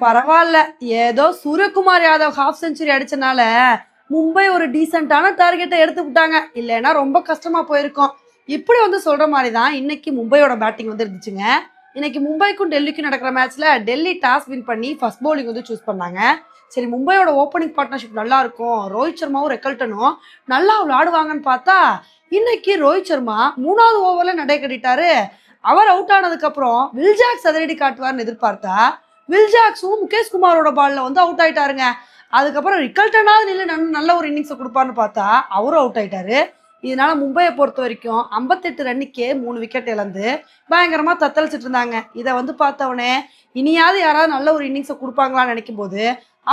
பரவாயில்ல, ஏதோ Suryakumar Yadav half century அடிச்சனால Mumbai ஒரு டீசென்டான டார்கெட்டை எடுத்து விட்டாங்க. இல்லைன்னா ரொம்ப கஷ்டமா போயிருக்கும். இப்படி வந்து சொல்ற மாதிரி தான் இன்னைக்கு மும்பையோட பேட்டிங் வந்து இருந்துச்சுங்க. இன்னைக்கு மும்பைக்கும் டெல்லிக்கும் நடக்கிற மேட்ச்ல டெல்லி டாஸ் வின் பண்ணி ஃபர்ஸ்ட் பவுலிங் வந்து சூஸ் பண்ணாங்க. சரி, மும்பையோட ஓப்பனிங் பார்ட்னர்ஷிப் நல்லா இருக்கும், ரோஹித் சர்மாவும் ரெக்கல்டனும் நல்லா விளையாடுவாங்கன்னு பார்த்தா இன்னைக்கு ரோஹித் சர்மா 3வது ஓவர்ல நடை கட்டிட்டாரு. அவர் அவுட் ஆனதுக்கு அப்புறம் வில்ஜாக்ஸ் அதிரடி காட்டுவார்னு எதிர்பார்த்தா வில்ஜாக்ஸும் முகேஷ் குமாரோட பால்ல வந்து அவுட் ஆயிட்டாருங்க. அதுக்கப்புறம் ரிக்கல்டனாவது நின்று நல்ல ஒரு இன்னிங்ஸை கொடுப்பாருன்னு பார்த்தா அவரும் அவுட் ஆயிட்டாரு. இதனால மும்பையை பொறுத்த வரைக்கும் 58 ரன்னுக்கே 3 விக்கெட் இழந்து பயங்கரமா தத்தளிச்சிட்டு இருந்தாங்க. இதை வந்து பார்த்தவனே இனியாவது யாராவது நல்ல ஒரு இன்னிங்ஸை கொடுப்பாங்களான்னு நினைக்கும் போது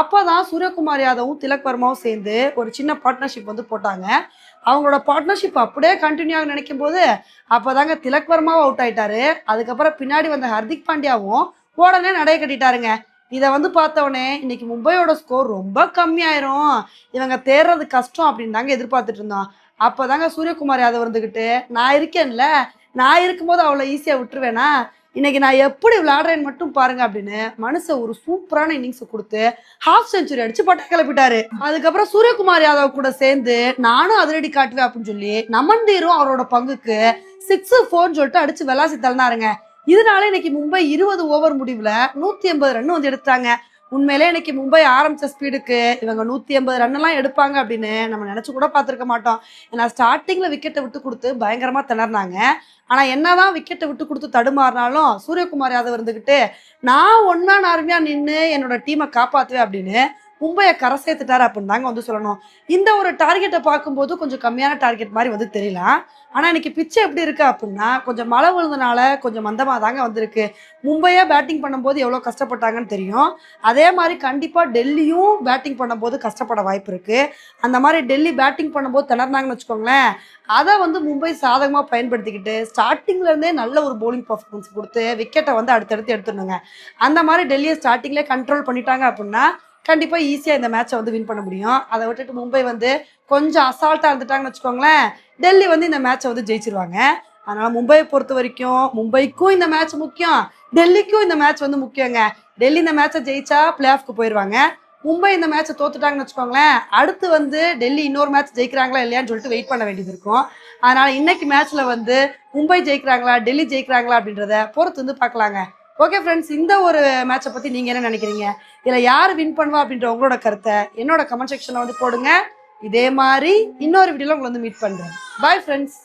அப்போதான் சூரியகுமார் யாதவும் திலக் வர்மாவும் சேர்ந்து ஒரு சின்ன பார்ட்னர்ஷிப் வந்து போட்டாங்க. அவங்களோட பார்ட்னர்ஷிப் அப்படியே கண்டினியூ ஆக நினைக்கும் போது அப்போதாங்க திலக் வர்மாவும் அவுட் ஆயிட்டாரு. அதுக்கப்புறம் பின்னாடி வந்த ஹர்திக் பாண்டியாவும் உடனே நடைய கட்டிட்டாருங்க. இதை வந்து பார்த்தவொடனே இன்னைக்கு மும்பையோட ஸ்கோர் ரொம்ப கம்மியாயிரும், இவங்க தேர்றது கஷ்டம் அப்படின்னு தாங்க எதிர்பார்த்துட்டு இருந்தோம். அப்போதாங்க சூரியகுமார் யாதவ் இருந்துக்கிட்டு நான் இருக்கேன்ல, நான் இருக்கும்போது அவ்வளோ ஈஸியாக விட்டுருவேனா, இன்னைக்கு நான் எப்படி விளையாடுறேன்னு மட்டும் பாருங்க அப்படின்னு மனுஷன் ஒரு சூப்பரான இன்னிங்ஸை கொடுத்து ஹாஃப் செஞ்சுரி அடிச்சு பட்டை கிளப்பிட்டாரு. அதுக்கப்புறம் சூரியகுமார் யாதவ் கூட சேர்ந்து நானும் அதிரடி காட்டுவேன் அப்படின்னு சொல்லி நமன்தீரும் அவரோட பங்குக்கு 6-4 சொல்லிட்டு அடிச்சு வெலாசி தள்ளினாருங்க. இதனால இன்னைக்கு மும்பை 20 ஓவர் முடிவுல 180 ரன் வந்து எடுத்தாங்க. உண்மையிலே இன்னைக்கு மும்பை ஆரம்பிச்ச ஸ்பீடுக்கு இவங்க 180 ரன் எல்லாம் எடுப்பாங்க அப்படின்னு நம்ம நினைச்சு கூட பார்த்துருக்க மாட்டோம். ஏன்னா ஸ்டார்டிங்ல விக்கெட்டை விட்டு கொடுத்து பயங்கரமா திணறினாங்க. ஆனா என்னதான் விக்கெட்டை விட்டு கொடுத்து தடுமாறினாலும் சூரியகுமார் யாதவ் இருந்துகிட்டு நான் ஒன்னா அருமையா நின்று என்னோட டீமை காப்பாத்துவேன் அப்படின்னு மும்பையை கரை சேர்த்துட்டாரு அப்படின்னு தாங்க வந்து சொல்லணும். இந்த ஒரு டார்கெட்டை பார்க்கும்போது கொஞ்சம் கம்மியான டார்கெட் மாதிரி வந்து தெரியலாம். ஆனால் இன்னைக்கு பிச்சு எப்படி இருக்கு அப்படின்னா கொஞ்சம் மழை விழுந்தனால கொஞ்சம் மந்தமாக தாங்க வந்திருக்கு. மும்பையாக பேட்டிங் பண்ணும்போது எவ்வளோ கஷ்டப்பட்டாங்கன்னு தெரியும். அதே மாதிரி கண்டிப்பாக டெல்லியும் பேட்டிங் பண்ணும்போது கஷ்டப்பட வாய்ப்பு இருக்கு. அந்த மாதிரி டெல்லி பேட்டிங் பண்ணும்போது திணறினாங்கன்னு வச்சுக்கோங்களேன், அதை வந்து மும்பை சாதகமாக பயன்படுத்திக்கிட்டு ஸ்டார்டிங்லேருந்தே நல்ல ஒரு பவுலிங் பர்ஃபார்மன்ஸ் கொடுத்து விக்கெட்டை வந்து அடுத்தடுத்து எடுத்துடணுங்க. அந்த மாதிரி டெல்லியை ஸ்டார்டிங்லேயே கண்ட்ரோல் பண்ணிட்டாங்க அப்படின்னா கண்டிப்பாக ஈஸியாக இந்த மேட்சை வந்து வின் பண்ண முடியும். அதை விட்டுட்டு மும்பை வந்து கொஞ்சம் அசால்ட்டாக இருந்துட்டாங்கன்னு வச்சுக்கோங்களேன், டெல்லி வந்து இந்த மேட்சை வந்து ஜெயிச்சிருவாங்க. அதனால் மும்பையை பொறுத்த வரைக்கும் மும்பைக்கும் இந்த மேட்ச் முக்கியம், டெல்லிக்கும் இந்த மேட்ச் வந்து முக்கியங்க. டெல்லி இந்த மேட்சை ஜெயிச்சா பிளே ஆஃப்க்கு போயிடுவாங்க. மும்பை இந்த மேட்சை தோத்துட்டாங்கன்னு வச்சுக்கோங்களேன், அடுத்து வந்து டெல்லி இன்னொரு மேட்ச் ஜெயிக்கிறாங்களா இல்லையான்னு சொல்லிட்டு வெயிட் பண்ண வேண்டியது இருக்கும். அதனால் இன்னைக்கு மேட்ச்சில் வந்து மும்பை ஜெயிக்கிறாங்களா டெல்லி ஜெயிக்கிறாங்களா அப்படின்றத பொறுத்து வந்து பார்க்கலாங்க. ஓகே ஃப்ரெண்ட்ஸ், இந்த ஒரு மேட்சை பற்றி நீங்கள் என்ன நினைக்கிறீங்க? இதில் யார் வின் பண்ணுவா அப்படின்ற உங்களோட கருத்தை என்னோட கமெண்ட் செக்ஷனில் வந்து போடுங்க. இதே மாதிரி இன்னொரு வீடியோவில் உங்களை வந்து மீட் பண்ணுறேன். Bye friends.